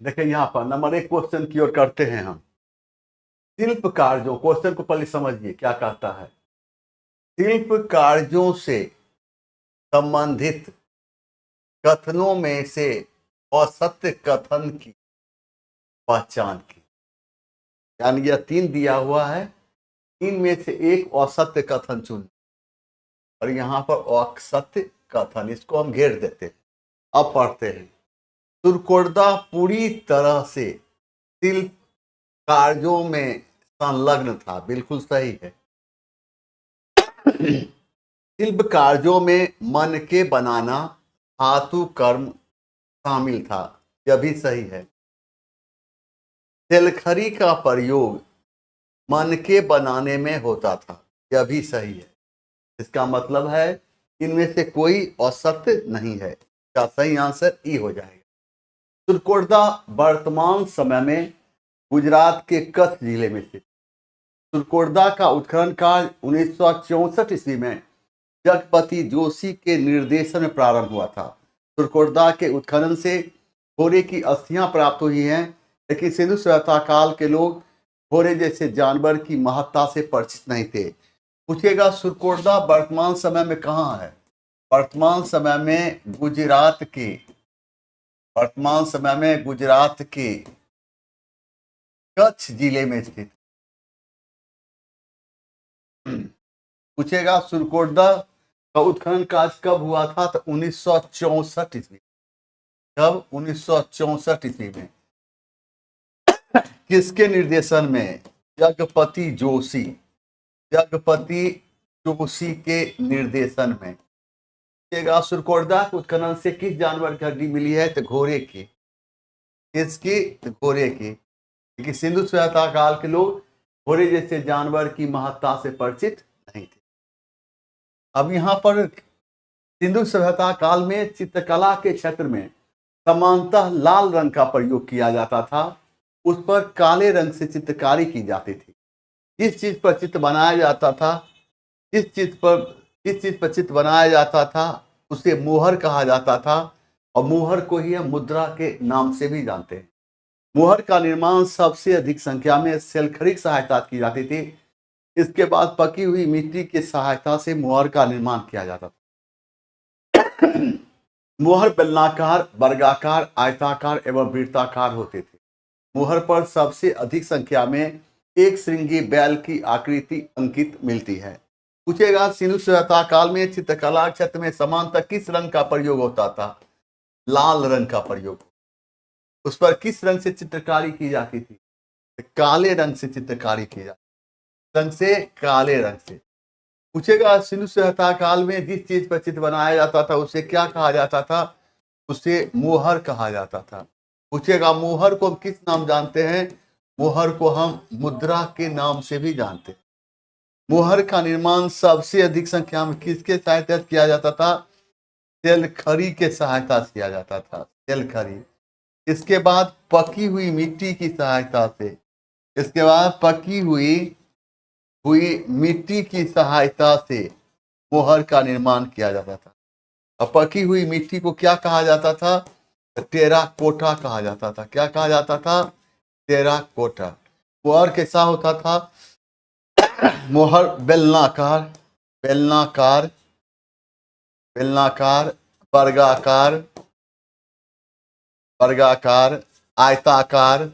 देखिए यहाँ पर नंबर 1 क्वेश्चन की ओर करते हैं हम। शिल्प कार्यों, क्वेश्चन को पहले समझिए क्या कहता है। शिल्प कार्यों से संबंधित कथनों में से असत्य कथन की पहचान की। यानी यह 3 दिया हुआ है, 3 में से एक असत्य कथन चुन, और यहाँ पर असत्य कथन, इसको हम घेर देते हैं। अब पढ़ते हैं। तुर्कोदा पूरी तरह से शिल्प कार्यों में संलग्न था। बिल्कुल सही है। शिल्प कार्यों में मन के बनाना, धातु कर्म शामिल था। यह भी सही है। तेलखरी का प्रयोग मन के बनाने में होता था। यह भी सही है। इसका मतलब है इनमें से कोई असत्य नहीं है। इसका सही आंसर ई हो जाएगा। तुर्कोदा वर्तमान समय में गुजरात के कच्छ जिले में स्थित। तुर्कोदा का उत्खनन कार्य 1964 ईस्वी में जगपति जोशी के निर्देशन में प्रारंभ हुआ था। तुर्कोदा के उत्खनन से घोड़े की अस्थियां प्राप्त हुई हैं, लेकिन सिंधु सभ्यता काल के लोग घोड़े जैसे जानवर की महत्ता से परिचित नहीं थे। पूछेगा तुर्कोदा वर्तमान समय में कहाँ है? वर्तमान समय में गुजरात के, वर्तमान समय में गुजरात के कच्छ जिले में स्थित। पूछेगा तुर्कोदा का उत्खनन कार्य कब हुआ था? तो 1964 ईस्वी। कब? 1964 ईस्वी में। किसके निर्देशन में? जगपति जोशी, जगपति जोशी के निर्देशन में। तुर्कोदा के उत्खनन से किस जानवर की हड्डी मिली है? तो घोड़े की। किसकी? तो घोड़े की। क्योंकि सिंधु सभ्यता काल के लोग घोड़े जैसे जानवर की महत्ता से परिचित नहीं थे। अब यहाँ पर सिंधु सभ्यता काल में चित्रकला के क्षेत्र में सामान्यतः लाल रंग का प्रयोग किया जाता था, उस पर काले रंग से चित्रकारी की जाती थी। जिस चीज पर चित्र बनाया जाता था, जिस चीज पर चित्र बनाया जाता था उसे मोहर कहा जाता था, और मोहर को ही हम मुद्रा के नाम से भी जानते हैं। मोहर का निर्माण सबसे अधिक संख्या में सेलखरी की सहायता की जाती थी। इसके बाद पकी हुई मिट्टी की सहायता से मोहर का निर्माण किया जाता था। मोहर बेलनाकार, वर्गाकार, आयताकार एवं वृत्ताकार होते थे। मोहर पर सबसे अधिक संख्या में एक श्रृंगी बैल की आकृति अंकित मिलती है। पूछेगा सिंधु सभ्यता काल में चित्रकला क्षेत्र में सामान्यतः किस रंग का प्रयोग होता था? लाल रंग का प्रयोग। उस पर किस रंग से चित्रकारी की जाती थी? काले रंग से चित्रकारी की जाती, रंग से, काले रंग से। पूछेगा सिंधु सभ्यता काल में जिस चीज पर चित्र बनाया जाता था उसे क्या कहा जाता था? उसे मोहर कहा जाता था। पूछेगा मोहर को हम किस नाम जानते हैं? मोहर को हम मुद्रा के नाम से भी जानते हैं। मोहर का निर्माण सबसे अधिक संख्या में किसके सहायता से किया जाता था? तेलखरी के सहायता से किया जाता था, तेलखरी। इसके बाद पकी हुई मिट्टी की सहायता से, इसके बाद पकी हुई मिट्टी की सहायता से मोहर का निर्माण किया जाता था। और पकी हुई मिट्टी को क्या कहा जाता था? टेराकोटा कहा जाता था। क्या कहा जाता था? टेराकोटा। मोहर कैसा होता था? मोहर बेलनाकार, बेलनाकार, बेलनाकार, वर्गाकार, वर्गाकार, आयताकार,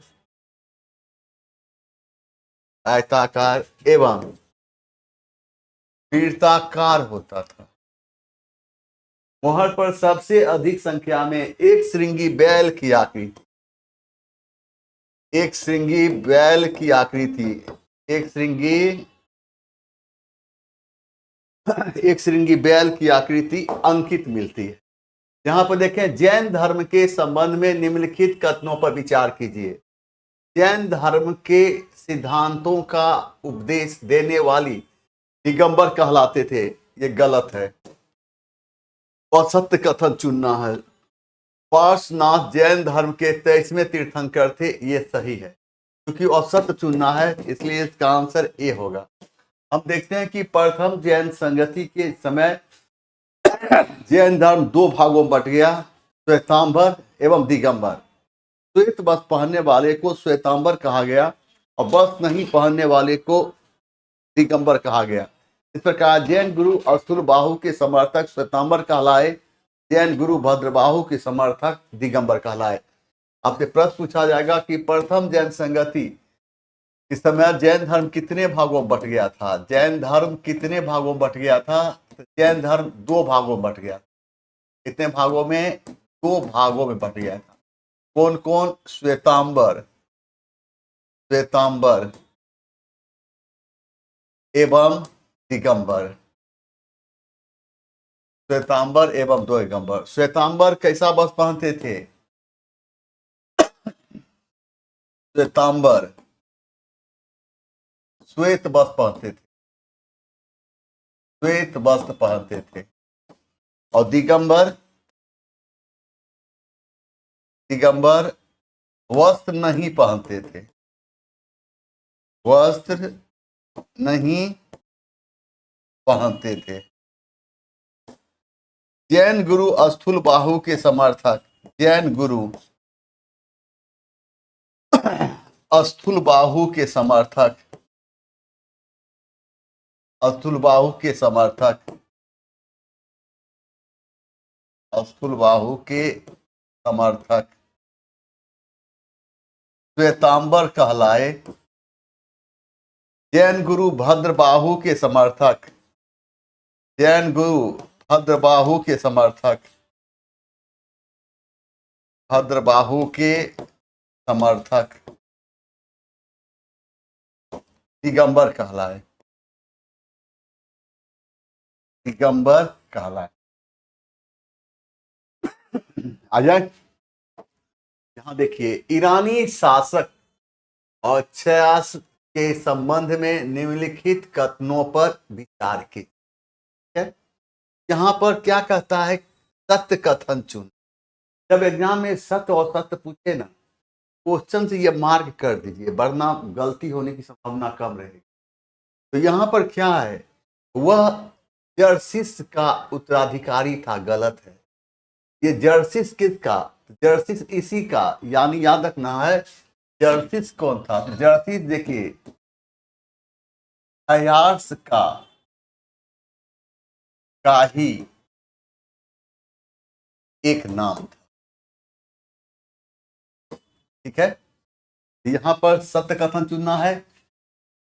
आयताकार एवं वृत्ताकार होता था। मोहर पर सबसे अधिक संख्या में एक श्रृंगी बैल की आकृति, एक श्रृंगी बैल की आकृति, एक श्रृंगी बैल की आकृति अंकित मिलती है। यहां पर देखें, जैन धर्म के संबंध में निम्नलिखित कथनों पर विचार कीजिए। जैन धर्म के सिद्धांतों का उपदेश देने वाली दिगंबर कहलाते थे। ये गलत है। असत्य कथन चुनना है। पार्श्वनाथ जैन धर्म के 23वें तीर्थंकर थे। ये सही है। क्योंकि असत्य चुनना है इसलिए इसका आंसर ए होगा। हम देखते हैं कि प्रथम जैन संगति के समय जैन धर्म 2 भागों में बट गया, श्वेतांबर एवं दिगंबर। श्वेत वस्त्र पहनने वाले को श्वेतांबर कहा गया और वस्त्र नहीं पहनने वाले को दिगंबर कहा गया। इस प्रकार जैन गुरु अस्तुलबाहु के समर्थक श्वेतांबर कहलाए, जैन गुरु भद्रबाहु के समर्थक दिगंबर कहलाए। आपसे प्रश्न पूछा जाएगा कि प्रथम जैन संगति इस समय जैन धर्म कितने भागों में बट गया था? जैन धर्म कितने भागों में बट गया था? तो जैन धर्म 2 भागों में बट गया। कितने भागों में? 2 भागों में बट गया था। कौन कौन? श्वेतांबर, श्वेतांबर एवं दिगंबर। श्वेतांबर एवं दिगंबर। श्वेतांबर कैसा वस्त्र पहनते थे? श्वेतांबर श्वेत वस्त्र पहनते थे, श्वेत वस्त्र पहनते थे। और दिगंबर, दिगंबर वस्त्र नहीं पहनते थे, वस्त्र नहीं पहनते थे। जैन गुरु अस्थूलबाहु के समर्थक, जैन गुरु अस्थूलबाहु के समर्थक, अस्थूलबाहु के समर्थक, अस्थूलबाहु के समर्थक श्वेतांबर कहलाए। जैन गुरु भद्रबाहु के समर्थक, जैन गुरु भद्रबाहु के समर्थक, भद्रबाहु के समर्थक दिगंबर कहलाए, दिगंबर कहलाए। आ जाए, यहां देखिए, ईरानी शासक और अक्षयास के संबंध में निम्नलिखित कथनों पर विचार कीजिए। यहां पर क्या कहता है? सत्य कथन चुन। जब एग्जाम में सत्य और सत्य पूछे ना, क्वेश्चन से ये मार्क कर दीजिए, वरना गलती होने की संभावना कम रहेगी। तो यहां पर क्या है? वह जर्सिस का उत्तराधिकारी था। गलत है। ये जर्सिस किसका? जर्सिस इसी का, यानी याद रखना है जर्सिस कौन था। जर्सिस देखिए अयार्स का ही एक नाम था। ठीक है, यहां पर सत्य कथन चुनना है।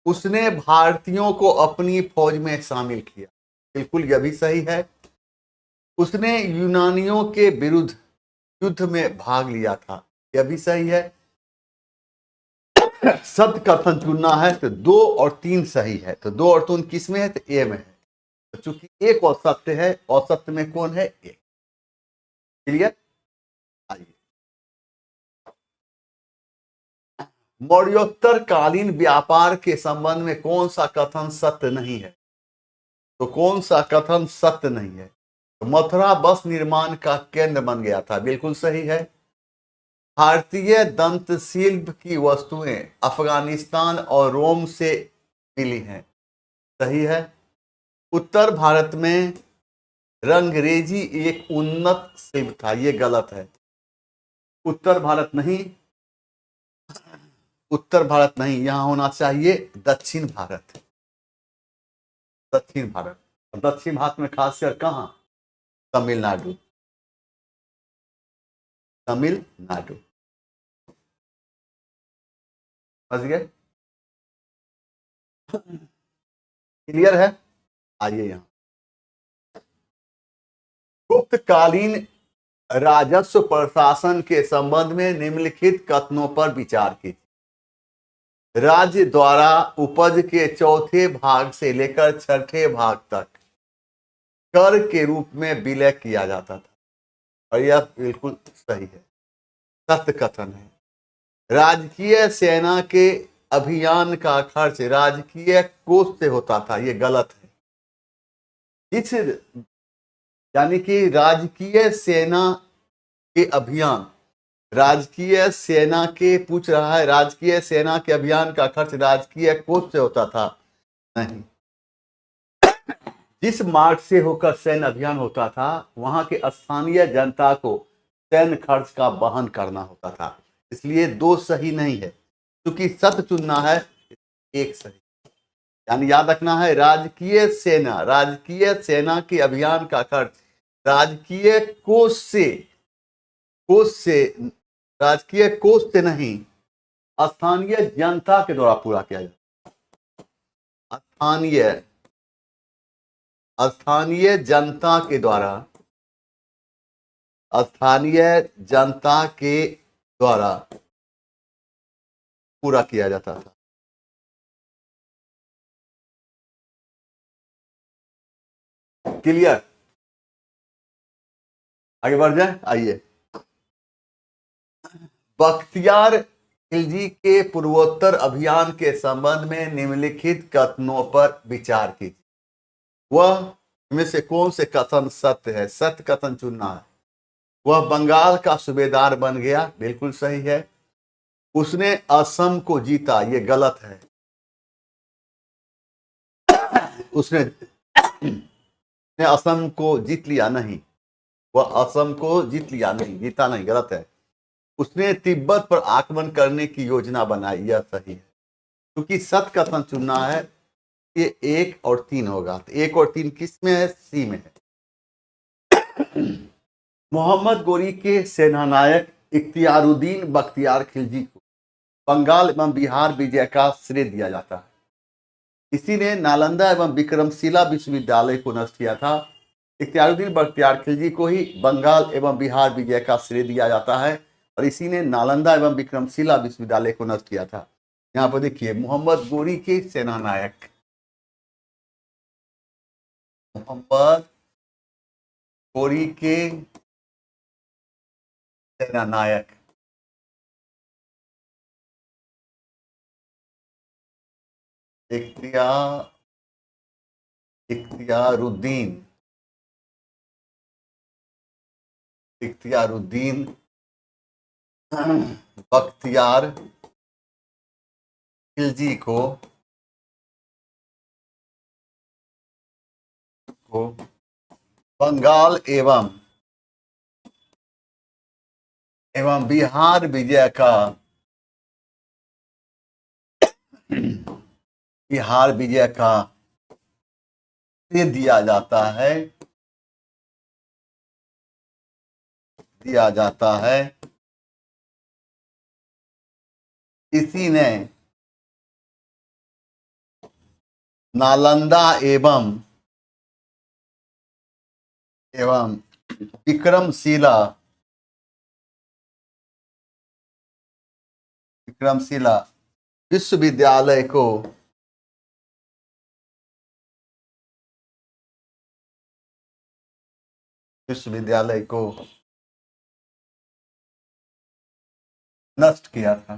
उसने भारतीयों को अपनी फौज में शामिल किया, बिल्कुल यह भी सही है। उसने यूनानियों के विरुद्ध युद्ध में भाग लिया था, यह भी सही है। सत्य कथन चुनना है तो 2 और 3 सही है। तो 2 और 3 किस में है? तो ए में है। तो चूंकि एक असत्य है, असत्य में कौन है? एक। क्लियर? आइए, मौर्योत्तर कालीन व्यापार के संबंध में कौन सा कथन सत्य नहीं है? तो कौन सा कथन सत्य नहीं है? तो मथुरा बस निर्माण का केंद्र बन गया था, बिल्कुल सही है। भारतीय दंत शिल्प की वस्तुएं अफगानिस्तान और रोम से मिली हैं, सही है। उत्तर भारत में रंगरेजी एक उन्नत शिल्प था, यह गलत है। उत्तर भारत नहीं, उत्तर भारत नहीं, यहां होना चाहिए दक्षिण भारत। दक्षिण भारत, दक्षिण भारत में खासकर कहां? तमिलनाडु, तमिलनाडु। समझ गए? क्लियर है? आइए, यहां गुप्तकालीन राजस्व प्रशासन के संबंध में निम्नलिखित कथनों पर विचार कीजिए। राज्य द्वारा उपज के चौथे भाग से लेकर छठे भाग तक कर के रूप में विलय किया जाता था, और यह बिल्कुल सही है, सत्य कथन है। राजकीय सेना के अभियान का खर्च राजकीय कोष से होता था, यह गलत है। इस यानी कि राजकीय सेना के अभियान, राजकीय सेना के पूछ रहा है, राजकीय सेना के अभियान का खर्च राजकीय कोष से होता था? नहीं। जिस मार्ग से होकर सैन्य अभियान होता था, वहां के स्थानीय जनता को सैन्य खर्च का वहन करना होता था। इसलिए दो सही नहीं है, क्योंकि सत्य चुनना है, एक सही। यानी याद रखना है, राजकीय सेना के अभियान का खर्च राजकीय कोष से राजकीय कोष से नहीं, स्थानीय जनता के द्वारा पूरा किया जाता है। स्थानीय जनता के द्वारा, स्थानीय जनता के द्वारा पूरा किया जाता था। क्लियर? आगे बढ़ जाए, आइए। बख्तियार खिलजी के पूर्वोत्तर अभियान के संबंध में निम्नलिखित कथनों पर विचार कीजिए। वह इनमें से कौन से कथन सत्य है? सत्य कथन चुनना है। वह बंगाल का सूबेदार बन गया, बिल्कुल सही है। उसने असम को जीता, ये गलत है। उसने असम को जीत लिया नहीं, वह असम को जीत लिया नहीं, जीता नहीं, गलत है। उसने तिब्बत पर आक्रमण करने की योजना बनाई, यह सही है। क्योंकि सत्य कथन चुनना है, ये 1 और 3 होगा। तो 1 और 3 किस में है? सी में है। मोहम्मद गोरी के सेनानायक इख्तियारुद्दीन बख्तियार खिलजी को बंगाल एवं बिहार विजय का श्रेय दिया जाता है। इसी ने नालंदा एवं विक्रमशिला विश्वविद्यालय को नष्ट किया था। इख्तियारुद्दीन बख्तियार खिलजी को ही बंगाल एवं बिहार विजय का श्रेय दिया जाता है, और इसी ने नालंदा एवं विक्रमशिला विश्वविद्यालय को नष्ट किया था। यहाँ पर देखिए, मोहम्मद गोरी के सेनानायक, मोहम्मद गोरी के सेनानायक इख्तियारुद्दीन बख्तियार खिलजी को बंगाल एवं बिहार विजय का श्रेय दिया जाता है। इसी ने नालंदा एवं विक्रमशिला विश्वविद्यालय को नष्ट किया था।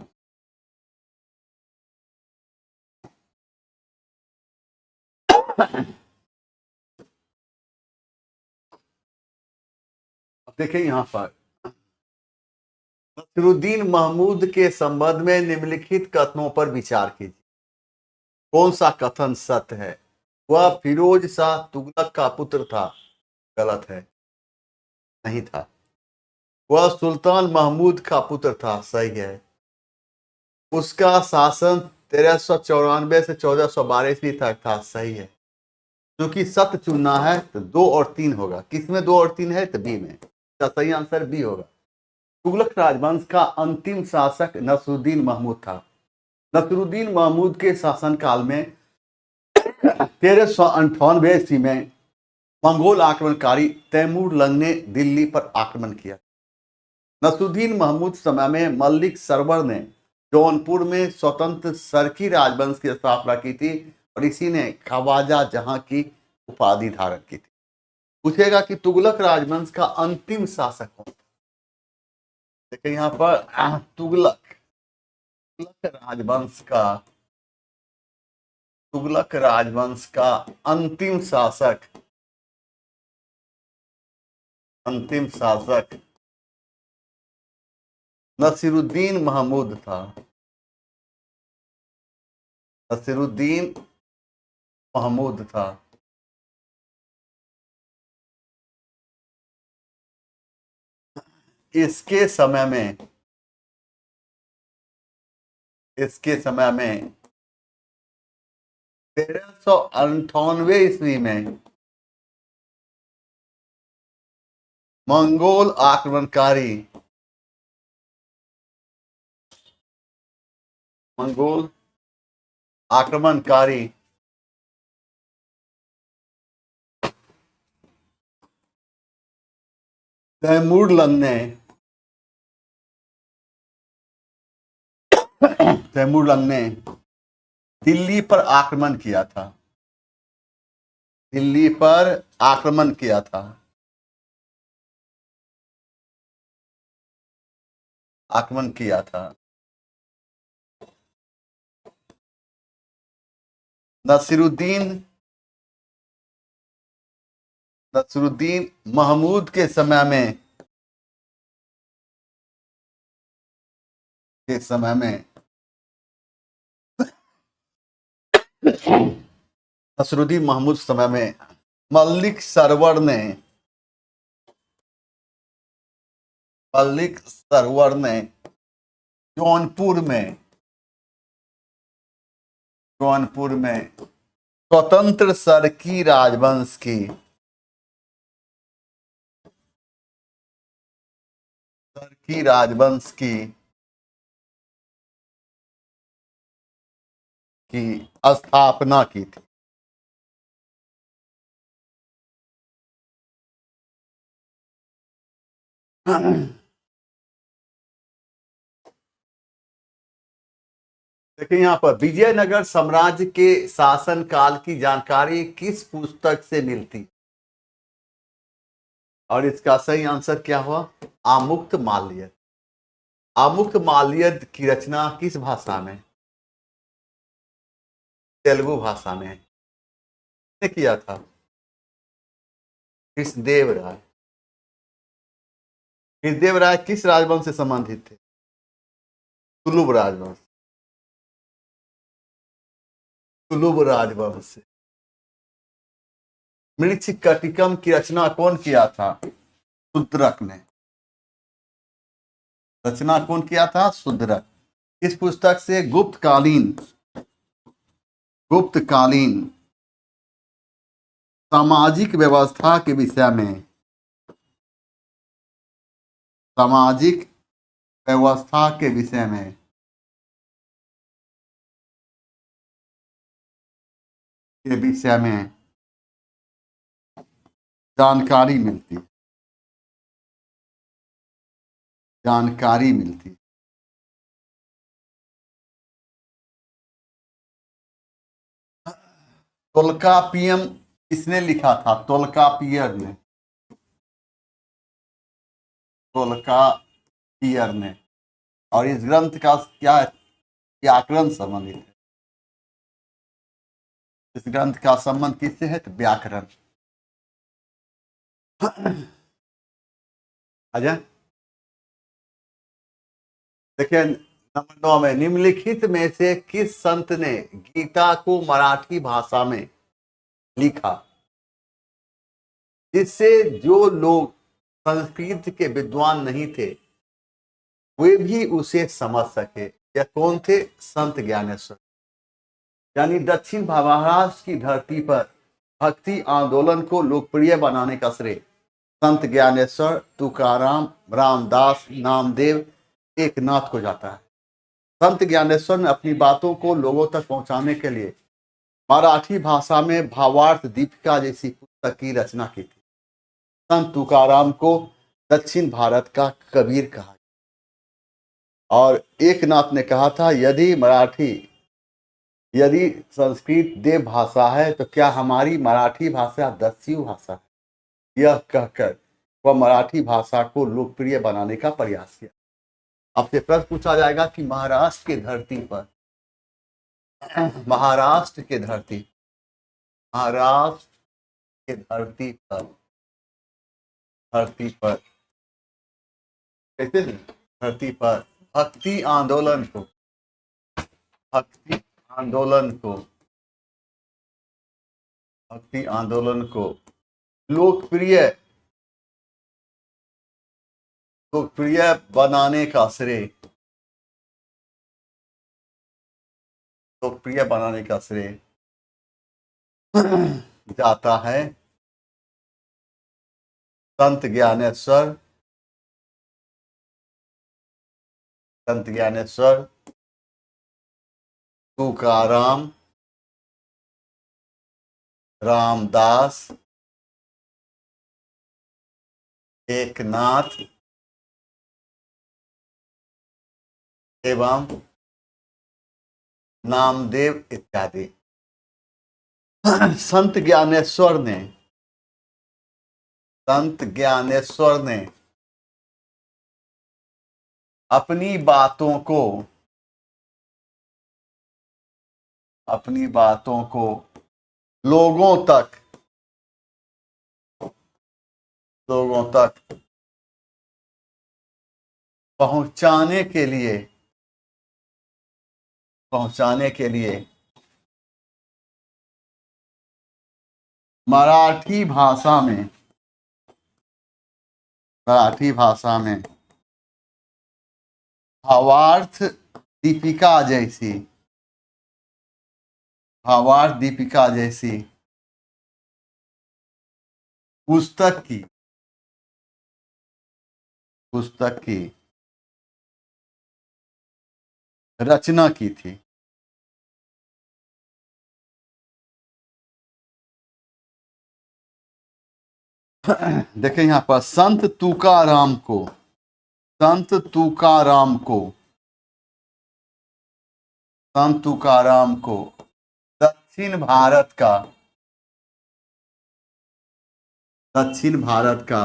अब देखिए यहाँ पर, नसीरुद्दीन महमूद के संबंध में निम्नलिखित कथनों पर विचार कीजिए। कौन सा कथन सत्य है? वह फिरोज शाह तुगलक का पुत्र था, गलत है, नहीं था। वह सुल्तान महमूद का पुत्र था, सही है। उसका शासन 1394 से 1412 ईस्वी तक था, सही है। क्योंकि सत्य चुनना है तो 2 और 3 होगा। किसमें 2 और 3 है? तो बी में। तो सही आंसर बी होगा। तुगलक राजवंश का अंतिम शासक नसरुद्दीन महमूद था। नसरुद्दीन महमूद के शासनकाल में 1398 ईस्वी में मंगोल आक्रमणकारी तैमूर लंग ने दिल्ली पर आक्रमण किया। नसरुद्दीन महमूद समय में मल्लिक सरवर ने जौनपुर में स्वतंत्र सरकी राजवंश की स्थापना की थी, और इसी ने ख्वाजा जहां की उपाधि धारण की थी। पूछेगा कि तुगलक राजवंश का अंतिम शासक कौन था? देखिए यहाँ पर तुगलक राजवंश का अंतिम शासक नसीरुद्दीन महमूद था। इसके समय में इसके समय में 1398 ईस्वी में मंगोल आक्रमणकारी तैमूरलंग ने दिल्ली पर आक्रमण किया था। दिल्ली पर आक्रमण किया था। आक्रमण किया था। नसीरुद्दीन नसीरुद्दीन महमूद के समय में नसीरुद्दीन महमूद समय में मलिक सरवर ने जौनपुर में स्वतंत्र सरकी राजवंश की स्थापना की थी। देखिए यहाँ पर विजयनगर साम्राज्य के शासनकाल की जानकारी किस पुस्तक से मिलती, और इसका सही आंसर क्या हुआ? आमुक्त माल्यद। आमुक्त माल्यद की रचना किस भाषा में? तेलुगु भाषा में। किसने किया था? कृष्णदेव राय। कृष्णदेव राय किस राजवंश से संबंधित थे? तुलुब राजवंश। तुलुब राजवंश से। मृच्छकटिकम की रचना कौन किया था? शूद्रक ने। रचना कौन किया था? शूद्रक। इस पुस्तक से गुप्तकालीन सामाजिक व्यवस्था के विषय में जानकारी मिलती तोल्कापियम किसने लिखा था? तोल्कापियर ने। और इस ग्रंथ का क्या व्याकरण संबंधित है? इस ग्रंथ का संबंध किससे है? तो व्याकरण। अजय देखिए नंबर 9 में निम्नलिखित में से किस संत ने गीता को मराठी भाषा में लिखा, जिससे जो लोग संस्कृत के विद्वान नहीं थे वे भी उसे समझ सके? यह कौन थे? संत ज्ञानेश्वर। यानी दक्षिण महाराष्ट्र की धरती पर भक्ति आंदोलन को लोकप्रिय बनाने का श्रेय संत ज्ञानेश्वर, तुकाराम, रामदास, नामदेव, एकनाथ को जाता है। संत ज्ञानेश्वर ने अपनी बातों को लोगों तक पहुंचाने के लिए मराठी भाषा में भावार्थ दीपिका जैसी पुस्तक की रचना की थी। संत तुकाराम को दक्षिण भारत का कबीर कहा, और एकनाथ ने कहा था यदि संस्कृत देव भाषा है तो क्या हमारी मराठी भाषा दस्यु भाषा है? यह कहकर वह मराठी भाषा को लोकप्रिय बनाने का प्रयास किया। आपसे प्रश्न पूछा जाएगा कि महाराष्ट्र की धरती पर कैसे धरती पर भक्ति आंदोलन को लोकप्रिय बनाने का श्रेय लोकप्रिय बनाने का श्रेय जाता है संत ज्ञानेश्वर, संत ज्ञानेश्वर, तुकाराम, रामदास, एकनाथ एवं नामदेव इत्यादि। संत ज्ञानेश्वर ने, संत ज्ञानेश्वर ने अपनी बातों को, अपनी बातों को लोगों तक, लोगों तक पहुंचाने के लिए, पहुंचाने के लिए मराठी भाषा में, मराठी भाषा में भावार्थ दीपिका जैसी, भावार्थ दीपिका जैसी पुस्तक की, पुस्तक की रचना की थी। देखें यहां पर संत तुकाराम को, संत तुकाराम को, संत तुकाराम को दक्षिण भारत का, दक्षिण भारत का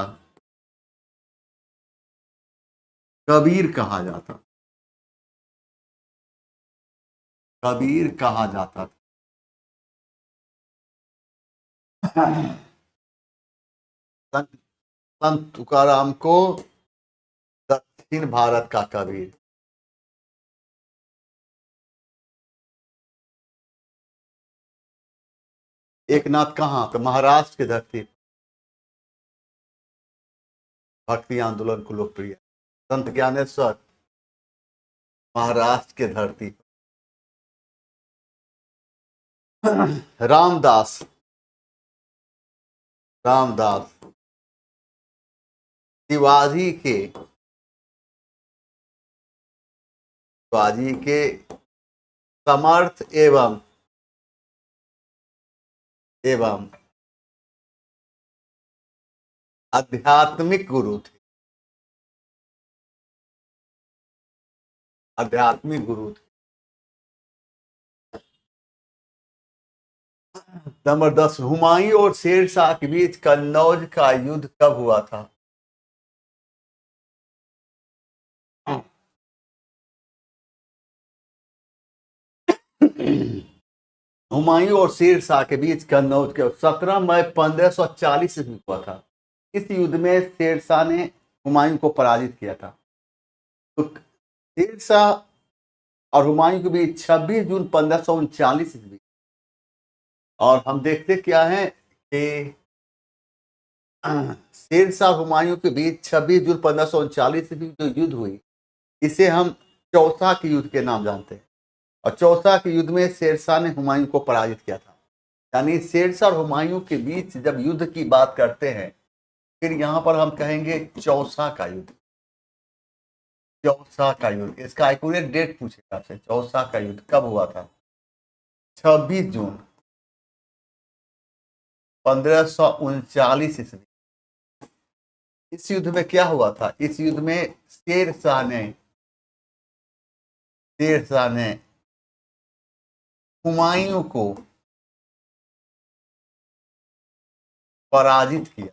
कबीर कहा जाता, कबीर कहा जाता था। संत संत तुकाराम को दक्षिण भारत का कबीर। एकनाथ कहाँ? तो महाराष्ट्र की धरती, भक्ति आंदोलन को लोकप्रिय। संत ज्ञानेश्वर महाराष्ट्र के धरती। रामदास, रामदास शिवाजी के, शिवाजी के समर्थ एवं आध्यात्मिक गुरु थे, आध्यात्मिक गुरु थे। नंबर 10, हुमायूं और शेरशाह के बीच कन्नौज का युद्ध कब हुआ था? हुमायूं और शेरशाह के बीच कन्नौज के 17 मई 1540 ईस्वी हुआ था। इस युद्ध में शेरशाह ने हुमायूं को पराजित किया था। तो शेरशाह और हुमायूं के बीच 26 जून 1539 ईस्वी। और हम देखते क्या है कि शेरशाह हुमायूं के बीच 26 जून 1539 ईस्वी जो युद्ध हुई, इसे हम चौसा के युद्ध के नाम जानते हैं। और चौसा के युद्ध में शेरशाह ने हुमायूं को पराजित किया था। यानी शेरशाह और हुमायूं के बीच जब युद्ध की बात करते हैं, फिर यहां पर हम कहेंगे चौसा का युद्ध, चौसा का युद्ध। इसका एक्यूरेट डेट पूछेगा आपसे, चौसा का युद्ध कब हुआ था? 26 जून 1539 ईस्वी। इस युद्ध में क्या हुआ था? इस युद्ध में शेरशाह ने हुमायूं को पराजित किया,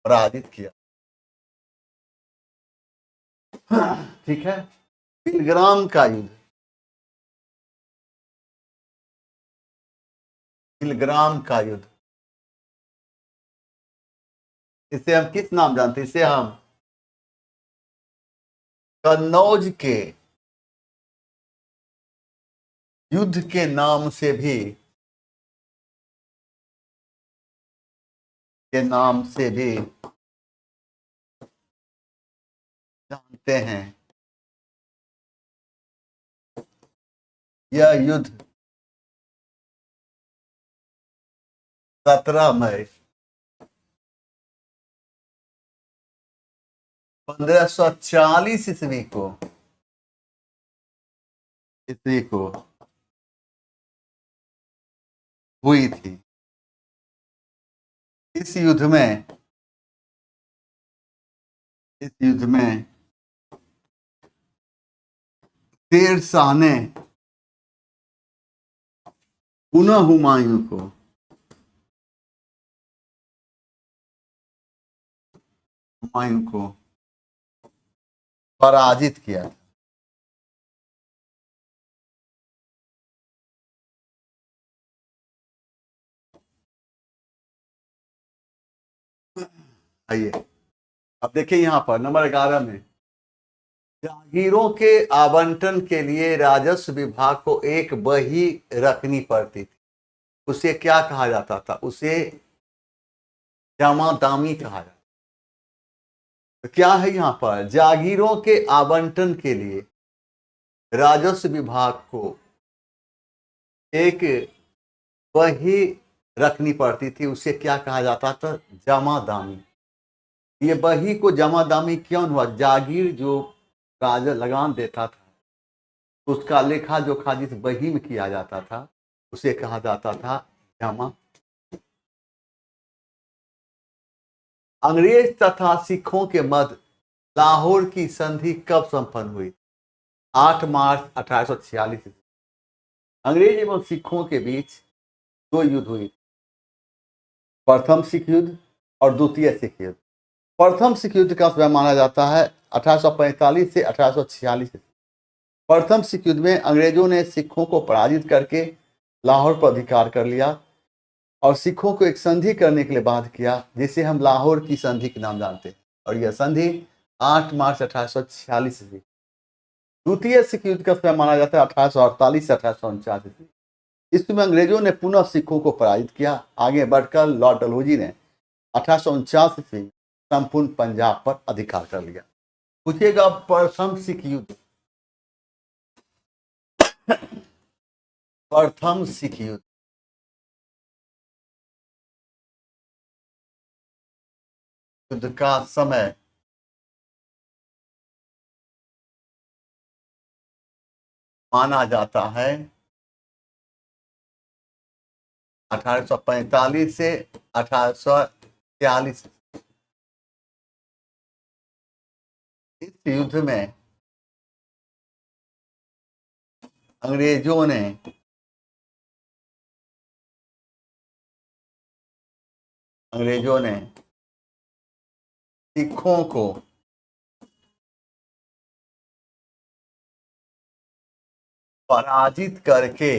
पराजित किया। ठीक है। पिलग्राम का युद्ध, पिलग्राम का युद्ध, इसे हम किस नाम जानते हैं? इसे हम कन्नौज के युद्ध के नाम से भी, के नाम से भी जानते हैं। यह युद्ध 17 मई 1540 ईस्वी को हुई थी। इस युद्ध में शेर शाह ने पुनः हुमायूं को पराजित किया। आइए अब देखिए यहाँ पर नंबर 11 में, जागीरों के आवंटन के लिए राजस्व विभाग को एक बही रखनी पड़ती थी। उसे क्या कहा जाता था? उसे जमादामी कहा जाता। तो क्या है यहाँ पर? जागीरों के आवंटन के लिए राजस्व विभाग को एक बही रखनी पड़ती थी। उसे क्या कहा जाता था? जमादामी। ये बही को जमादामी क्यों हुआ? जागीर जो राजा लगान देता था उसका लेखा जोखा जिस बही में किया जाता था उसे कहा जाता था जमा। अंग्रेज तथा सिखों के मध्य लाहौर की संधि कब संपन्न हुई? 8 मार्च 1846। अंग्रेज एवं सिखों के बीच दो युद्ध हुई, प्रथम सिख युद्ध और द्वितीय सिख युद्ध। प्रथम सिख युद्ध का समय माना जाता है 1845 से 1846। प्रथम सिख युद्ध में अंग्रेजों ने सिखों को पराजित करके लाहौर पर अधिकार कर लिया और सिखों को एक संधि करने के लिए बाध्य किया, जिसे हम लाहौर की संधि के नाम जानते हैं। और यह संधि 8 मार्च 1846 ईस्वी। द्वितीय सिख युद्ध का समय माना जाता है 1848 से 1849 ईस्वी। इसमें अंग्रेजों ने पुनः सिखों को पराजित किया। आगे बढ़कर लॉर्ड डलहौजी ने 1849 ईस्वी संपूर्ण पंजाब पर अधिकार कर लिया। पूछिएगा प्रथम सिख युद्ध, प्रथम सिख युद्ध युद्ध का समय माना जाता है 1845 से 1846। इस युद्ध में अंग्रेजों ने सिखों को पराजित करके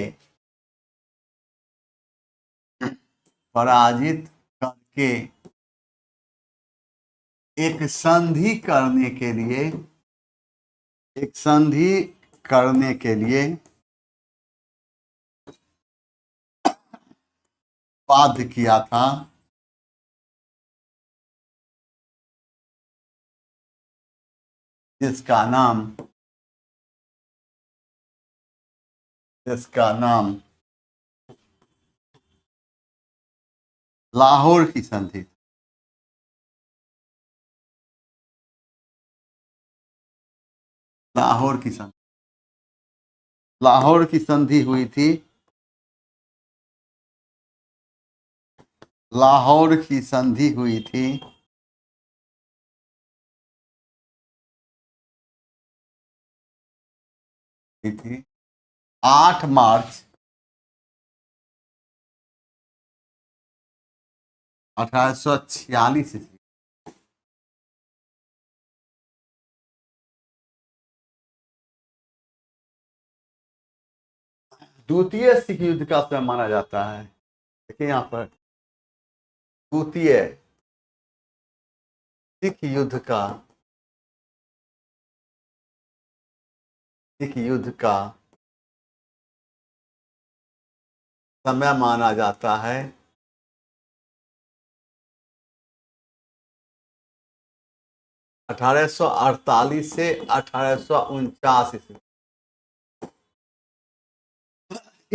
एक संधि करने के लिए बाध्य किया था, जिसका नाम लाहौर की संधि। लाहौर की संधि हुई थी। लाहौर की संधि हुई थी 8 मार्च 1846 ईस्वी। द्वितीय सिख युद्ध का समय माना जाता है, देखिए यहाँ पर, द्वितीय सिख युद्ध का समय माना जाता है 1848 से 1849 ईस्वी।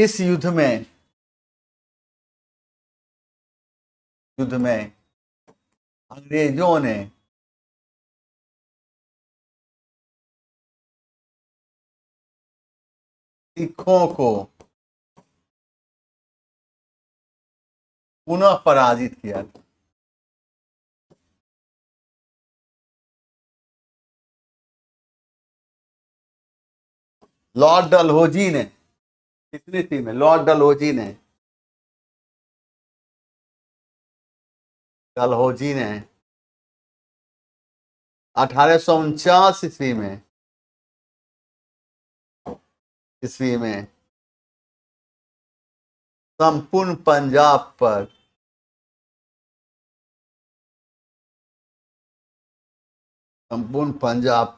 इस युद्ध में अंग्रेजों ने सिखों को पुनः पराजित किया था। लॉर्ड डलहौजी ने, कितनी टीम है? लॉर्ड डलहौजी ने 1849 ईस्वी में संपूर्ण पंजाब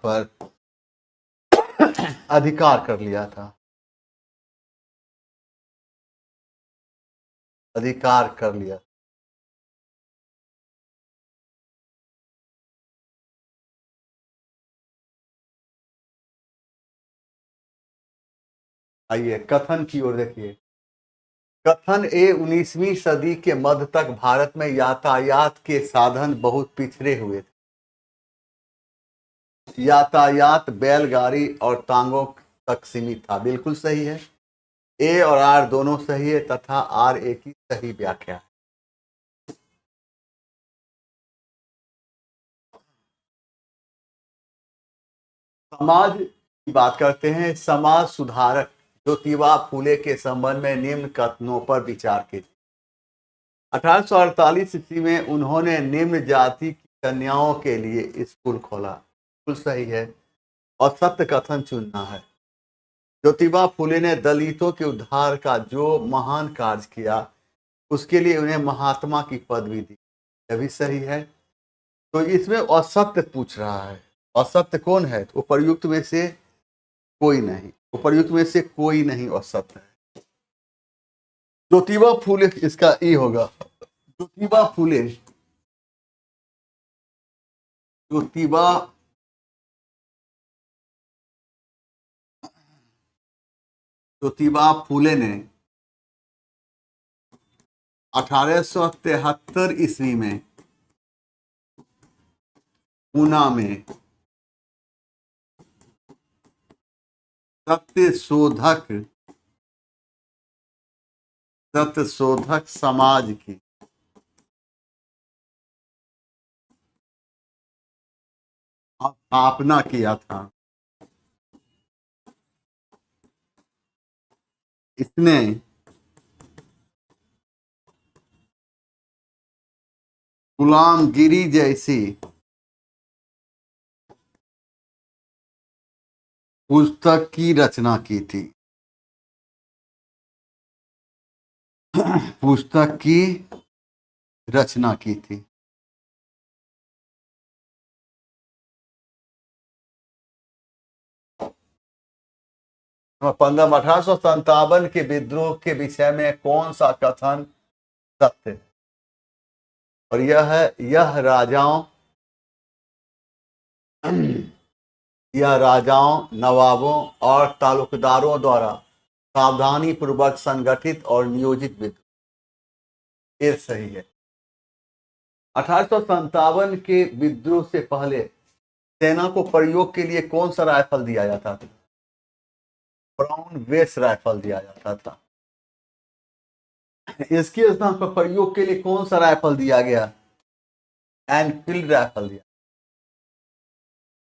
पर अधिकार कर लिया था। अधिकार कर लिया। आइए कथन की ओर देखिए। कथन 19वीं सदी के मध्य तक भारत में यातायात के साधन बहुत पिछड़े हुए थे। यातायात बैलगाड़ी और टांगों तक सीमित था। बिल्कुल सही है। ए और आर दोनों सही है तथा आर ए की सही व्याख्या है। समाज की बात करते हैं। समाज सुधारक ज्योतिबा फूले के संबंध में निम्न कथनों पर विचार कीजिए। 1848 ईस्वी में उन्होंने निम्न जाति की कन्याओं के लिए स्कूल खोला। बिल्कुल सही है और सत्य कथन चुनना है। ज्योतिबा फूले ने दलितों के उद्धार का जो महान कार्य किया उसके लिए उन्हें महात्मा की पदवी दी। यह भी सही है। तो इसमें असत्य पूछ रहा है। असत्य कौन है? तो उपर्युक्त में से कोई नहीं। उपर्युक्त में से कोई नहीं असत्य है। ज्योतिबा फूले, इसका ई होगा। ज्योतिबा फूले, ज्योतिबा ज्योतिबा फूले ने 1873 ईस्वी में पूना में सत्यशोधक समाज की स्थापना किया था। इसने गुलामगिरी जैसी पुस्तक की रचना की थी। पुस्तक की रचना की थी। 1857 के विद्रोह के विषय में कौन सा कथन सत्य है? और यह है, यह राजाओं, नवाबों और तालुकदारों द्वारा सावधानी पूर्वक संगठित और नियोजित विद्रोह। ये सही है। 1857 के विद्रोह से पहले सेना को प्रयोग के लिए कौन सा राइफल दिया जाता था? ब्राउन वेस राइफल दिया जाता था। इसके स्थान पर प्रयोग के लिए कौन सा राइफल दिया गया? एनफील्ड राइफल दिया।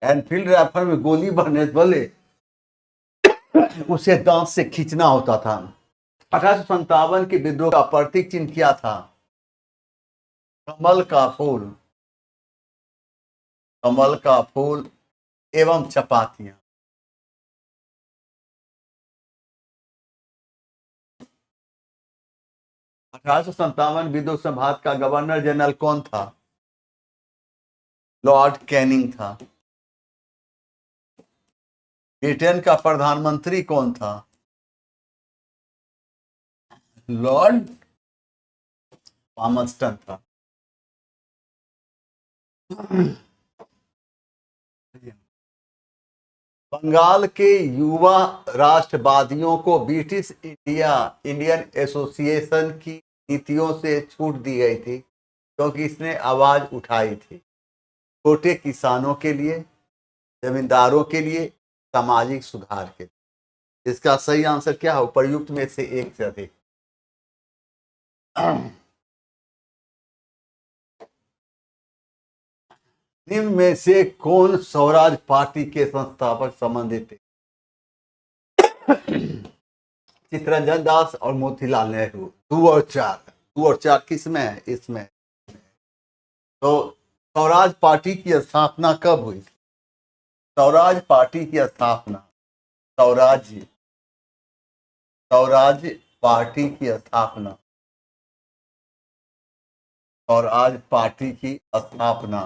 एनफील्ड राइफल में गोली भरने वाले उसे दांत से खींचना होता था। 1857 के विद्रोह का प्रतीक चिन्ह क्या था? कमल का फूल, कमल का फूल एवं चपातियां। 1857 विद्रोह से भारत का गवर्नर जनरल कौन था? लॉर्ड कैनिंग था। ब्रिटेन का प्रधानमंत्री कौन था? लॉर्ड पामस्टन था। बंगाल के युवा राष्ट्रवादियों को ब्रिटिश इंडियन एसोसिएशन की नीतियों से छूट दी गई थी क्योंकि इसने आवाज उठाई थी छोटे किसानों के लिए, जमींदारों के लिए, सामाजिक सुधार के लिए। इसका सही आंसर क्या है? उपर्युक्त में से एक से अधिक। निम्न में से कौन स्वराज पार्टी के संस्थापक संबंधित थे? चित्तरंजन दास और मोतीलाल नेहरू। 2 और 4, 2 और 4 किस में है? इसमें। तो स्वराज पार्टी की स्थापना कब हुई? स्वराज पार्टी की स्थापना, स्वराज स्वराज पार्टी की स्थापना, स्वराज पार्टी की स्थापना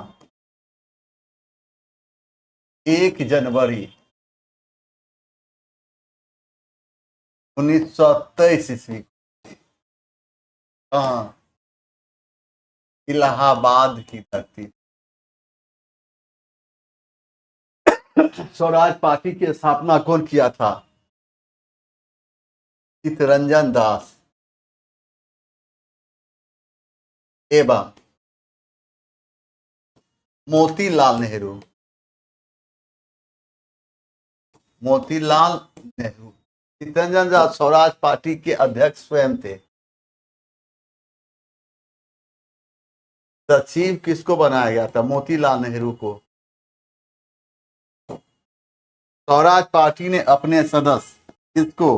1 जनवरी 1923 ईस्वी। हाँ, इलाहाबाद की धरती। स्वराज पार्टी की स्थापना कौन किया था? चित्तरंजन दास एवं मोतीलाल नेहरू। मोतीलाल नेहरू। चित्तरंजन दास स्वराज पार्टी के अध्यक्ष स्वयं थे। सचिव किसको बनाया गया था? मोतीलाल नेहरू को। स्वराज पार्टी ने अपने सदस्य किसको?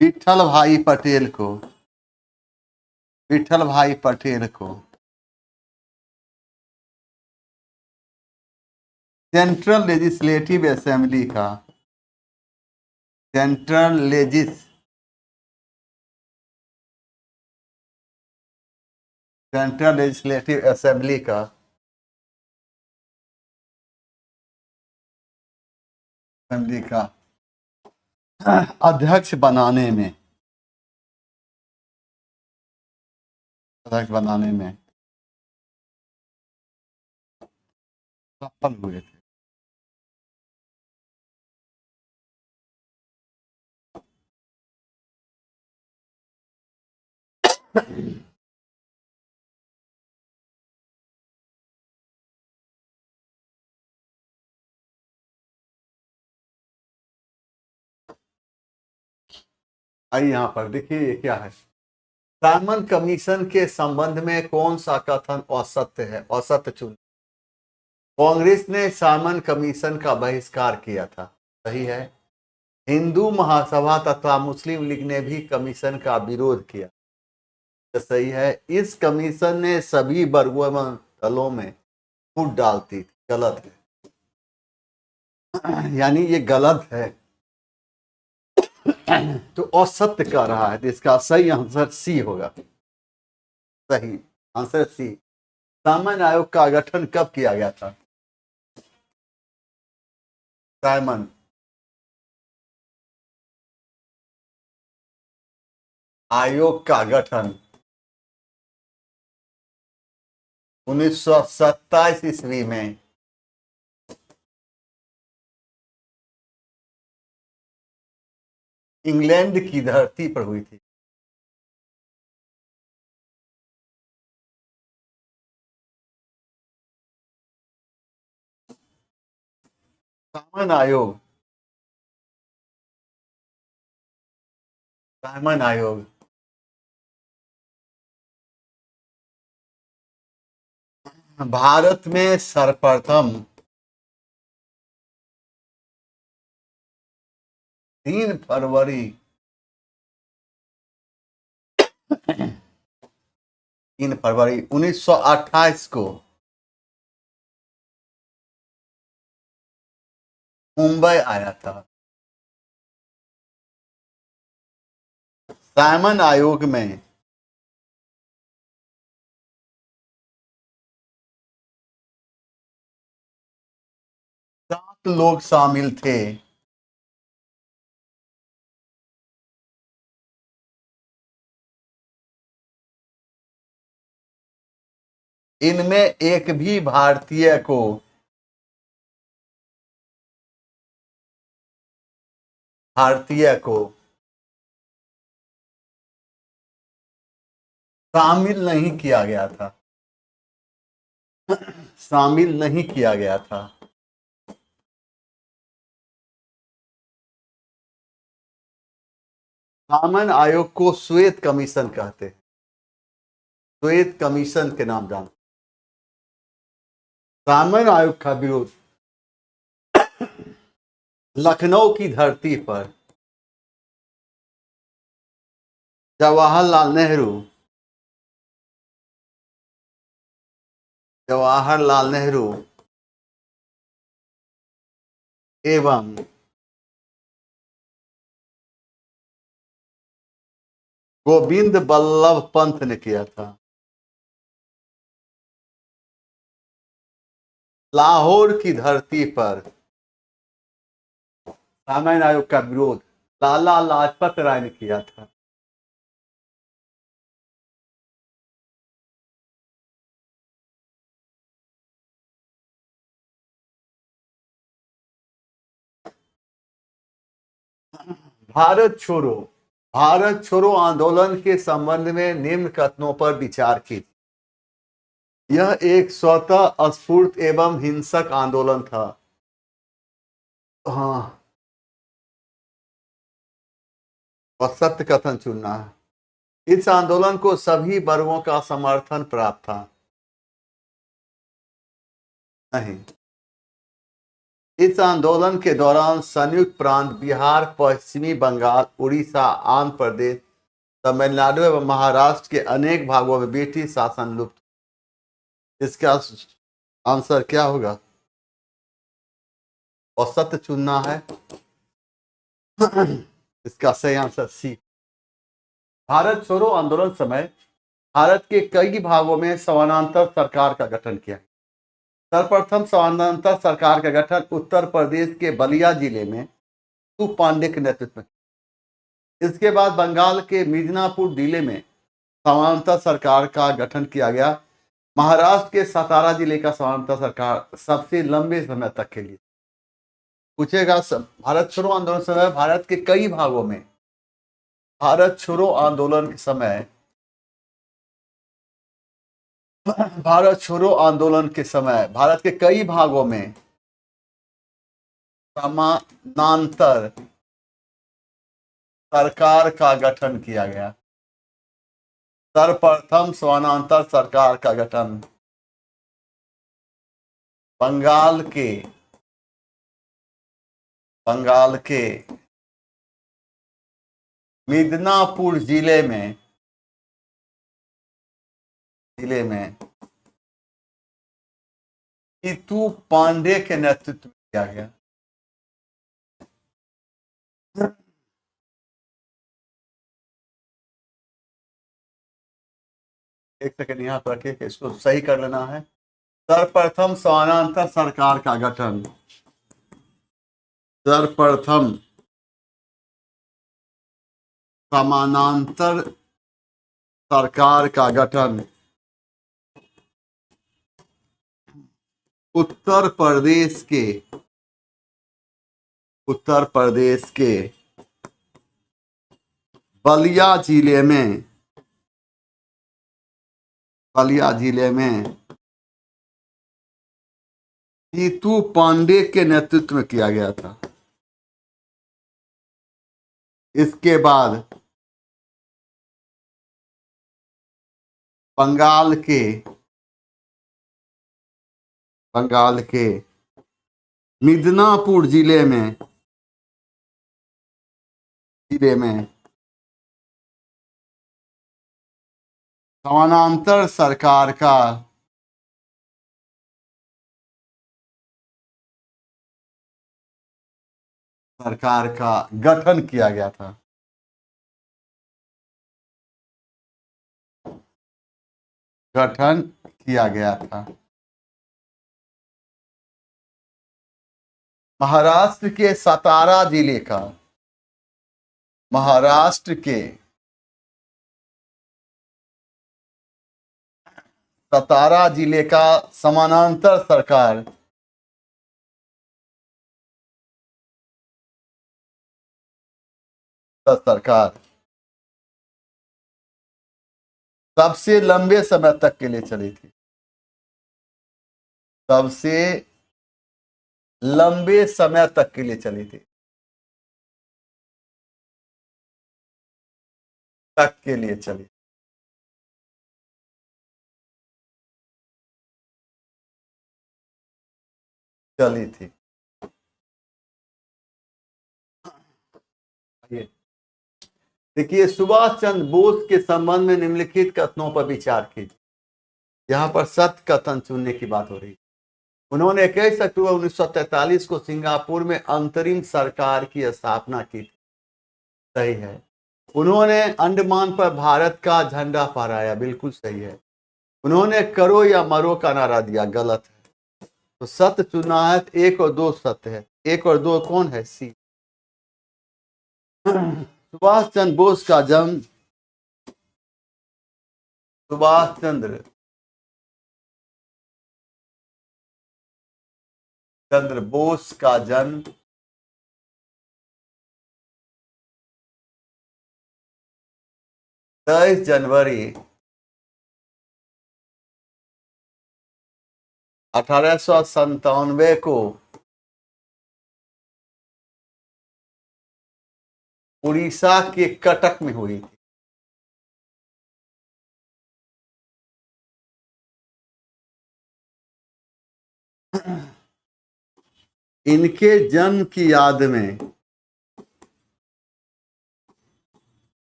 विठल भाई पटेल को, विठल भाई पटेल को सेंट्रल लेजिस्लेटिव असेंबली का, सेंट्रल लेजिस्लेटिव असेंबली का अध्यक्ष बनाने में, सफल हुए थे। आइए यहाँ पर देखिए ये क्या है। साइमन कमीशन के संबंध में कौन सा कथन असत्य है? असत्य चुन। कांग्रेस ने साइमन कमीशन का बहिष्कार किया था, सही है। हिंदू महासभा तथा मुस्लिम लीग ने भी कमीशन का विरोध किया, तो सही है। इस कमीशन ने सभी वर्गों में दलों में फूट डालती थी, गलत है। यानी ये गलत है तो असत्य कह रहा है, तो इसका सही आंसर सी होगा। सही आंसर सी। सामान्य आयोग का गठन कब किया गया था? साइमन आयोग का गठन 1927 ईस्वी में इंग्लैंड की धरती पर हुई थी। साइमन आयोग, साइमन आयोग भारत में सर्वप्रथम 3 फरवरी 1928 को मुंबई आया था। साइमन आयोग में 7 लोग शामिल थे। इनमें एक भी भारतीय को भारतीय को शामिल नहीं किया गया था, शामिल नहीं किया गया था। सामन आयोग को श्वेत कमीशन कहते हैं, श्वेत कमीशन के नाम जान। सामन आयोग का विरोध लखनऊ की धरती पर जवाहरलाल नेहरू, जवाहरलाल नेहरू एवं गोविंद बल्लभ पंत ने किया था। लाहौर की धरती पर सामान्य आयोग का विरोध लाला लाजपत राय ने किया था। भारत छोड़ो, भारत छोड़ो आंदोलन के संबंध में निम्न कथनों पर विचार कीजिए। यह एक स्वतः स्फूर्त एवं हिंसक आंदोलन था। हाँ, और सत्य कथन चुनना है। इस आंदोलन को सभी वर्गों का समर्थन प्राप्त था। नहीं, इस आंदोलन के दौरान संयुक्त प्रांत बिहार, पश्चिमी बंगाल, उड़ीसा, आंध्र प्रदेश, तमिलनाडु एवं महाराष्ट्र के अनेक भागों में ब्रिटिश शासन लुप्त। इसका आंसर क्या होगा? और सत्य चुनना है। इसका सही आंसर सी। भारत छोड़ो आंदोलन समय भारत के कई भागों में समानांतर सरकार का गठन किया। सर्वप्रथम समानांतर सरकार का गठन उत्तर प्रदेश के बलिया जिले में तू पांडे के नेतृत्व में। इसके बाद बंगाल के मिदनापुर जिले में समानांतर सरकार का गठन किया गया। महाराष्ट्र के सतारा जिले का समानांतर सरकार सबसे लंबे समय तक के लिए पूछेगा। भारत छोड़ो आंदोलन समय भारत के कई भागों में, भारत छोड़ो आंदोलन के समय, भारत छोड़ो आंदोलन के समय भारत के कई भागों में समानांतर सरकार का गठन किया गया। सर्वप्रथम समानांतर सरकार का गठन बंगाल के मिदनापुर जिले में इतू पांडे के नेतृत्व में किया गया। एक सेकंड यहाँ पर रखिए कि इसको सही कर लेना है। सर्वप्रथम समानांतर सरकार का गठन, सर्वप्रथम समानांतर सरकार का गठन उत्तर प्रदेश के बलिया जिले में जीतू पांडे के नेतृत्व में किया गया था। इसके बाद बंगाल के मिदनापुर जिले में समानांतर सरकार का गठन किया गया था। महाराष्ट्र के सतारा जिले का, महाराष्ट्र के सतारा जिले का समानांतर सरकार सरकार सबसे लंबे समय तक के लिए चली थी, सबसे लंबे समय तक के लिए चली थी, तक के लिए चली थी। ये देखिए, सुभाष चंद्र बोस के संबंध में निम्नलिखित कथनों पर विचार कीजिए। यहाँ पर सत्य कथन चुनने की बात हो रही है। उन्होंने 21 अक्टूबर 1943 को सिंगापुर में अंतरिम सरकार की स्थापना की थी। सही है। उन्होंने अंडमान पर भारत का झंडा फहराया। बिल्कुल सही है। उन्होंने करो या मरो का नारा दिया। गलत है। तो सत्य चुना है। 1 और 2 सत्य है। 1 और 2 कौन है? सी। सुभाष चंद्र बोस का जन्म, सुभाष चंद्र बोस का जन्म 23 जनवरी 1897 को उड़ीसा के कटक में हुई थी। इनके जन्म की याद में,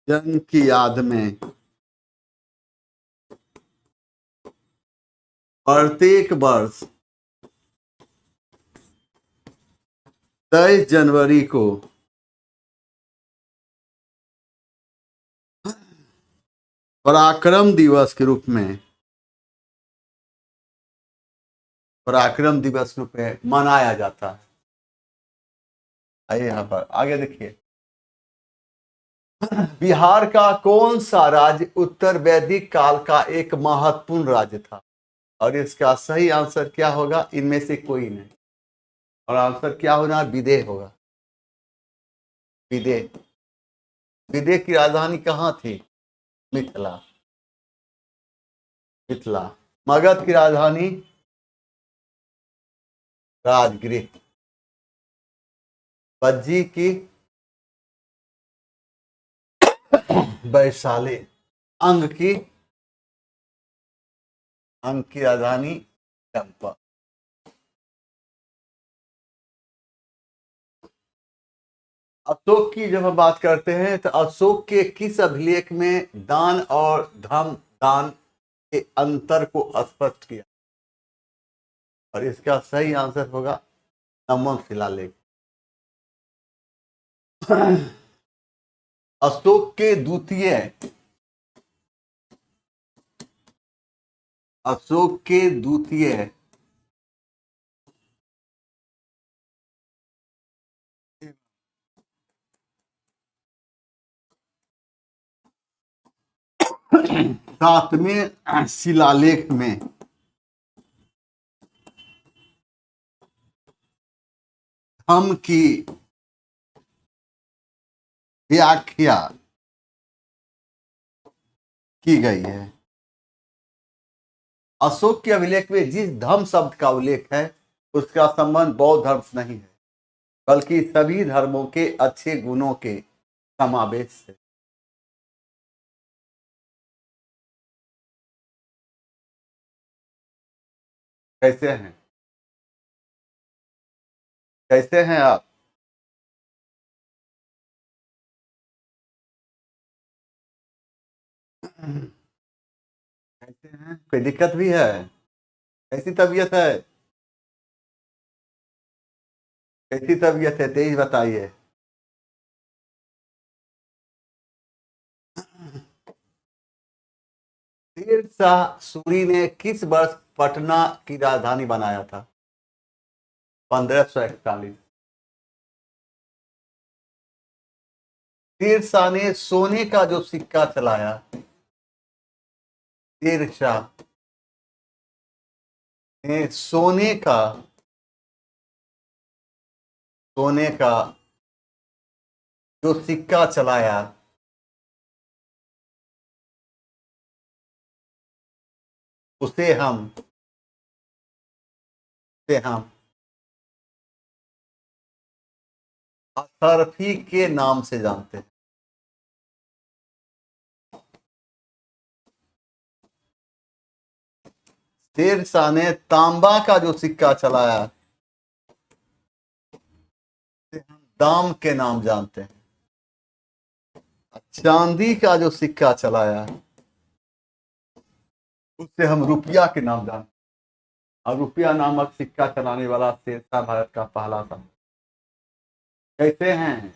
जन्म की याद में प्रत्येक वर्ष 23 जनवरी को पराक्रम दिवस के रूप में, पराक्रम दिवस रूप में मनाया जाता है। आइए यहां पर आगे देखिए। बिहार का कौन सा राज्य उत्तर वैदिक काल का एक महत्वपूर्ण राज्य था? और इसका सही आंसर क्या होगा? इनमें से कोई नहीं। और आंसर क्या होना? विदेह होगा। विदेह। विदेह की राजधानी कहाँ थी? मिथिला। मिथिला। मगध की राजधानी राजगृह। बज्जी की वैशाली। अंग की, अंग की राजधानी चंपा। अशोक की जब हम बात करते हैं तो अशोक के किस अभिलेख में दान और धम दान के अंतर को स्पष्ट किया? और इसका सही आंसर होगा नवम शिलालेख। अशोक के द्वितीय, अशोक के द्वितीय सातवें शिलालेख में धम की व्याख्या की गई है। अशोक के अभिलेख में जिस धर्म शब्द का उल्लेख है उसका संबंध बौद्ध धर्म से नहीं है, बल्कि सभी धर्मों के अच्छे गुणों के समावेश से। कैसे हैं? कैसे हैं आप? कैसे हैं? कोई दिक्कत भी है? कैसी तबीयत है? कैसी तबीयत है? तेज बताइए। शेर शाह सूरी ने किस वर्ष पटना की राजधानी बनाया था? 1541। शेर शाह ने सोने का जो सिक्का चलाया, शेर शाह ने सोने का जो सिक्का चलाया उसे हम असरफी के नाम से जानते हैं। शेर शाह ने तांबा का जो सिक्का चलाया उसे हम दाम के नाम जानते हैं। चांदी का जो सिक्का चलाया उससे हम रुपया के नाम जानते हैं। और रुपया नामक सिक्का चलाने वाला शेर शाह भारत का पहला था। कैसे हैं?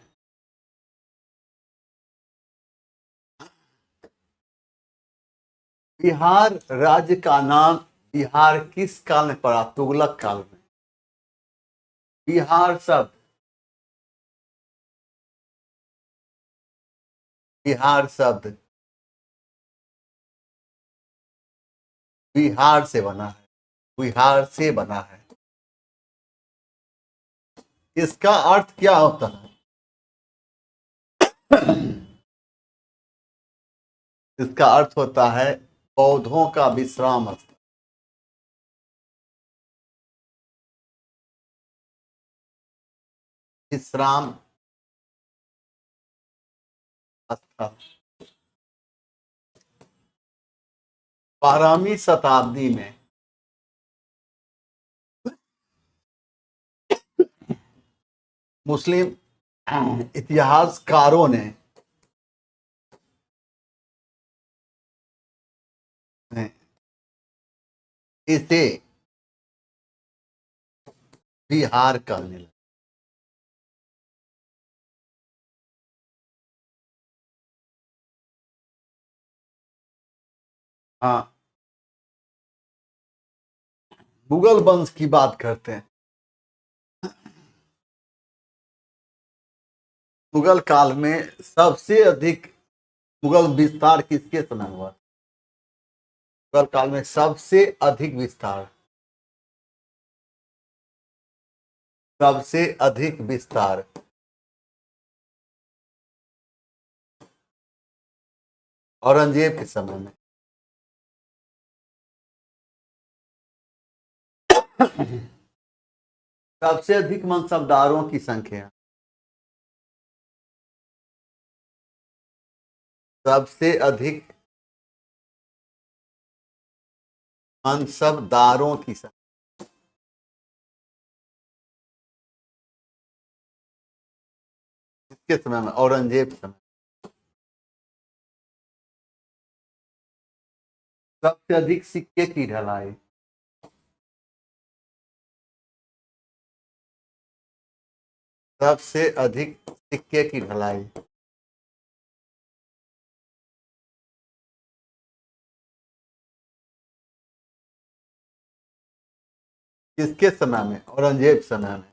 बिहार राज्य का नाम बिहार किस काल में पड़ा? तुगलक काल में। बिहार शब्द बिहार शब्द बिहार से बना है। बिहार से बना है। इसका अर्थ क्या होता है? इसका अर्थ होता है पौधों का विश्राम स्थल। विश्राम स्थल। 12वीं शताब्दी में मुस्लिम इतिहासकारों ने इसे बिहार कहने लगे। हाँ, मुगल वंश की बात करते हैं। मुगल काल में सबसे अधिक मुगल विस्तार किसके समय हुआ? मुगल काल में सबसे अधिक विस्तार, सबसे अधिक विस्तार औरंगजेब के समय में। सबसे अधिक मनसबदारों की संख्या, सबसे अधिक मनसबदारों की संख्या किसके समय में? औरंगजेब के समय। सबसे अधिक सिक्के की ढलाई, सबसे अधिक सिक्के की ढलाई किसके समय में? औरंगजेब समय में।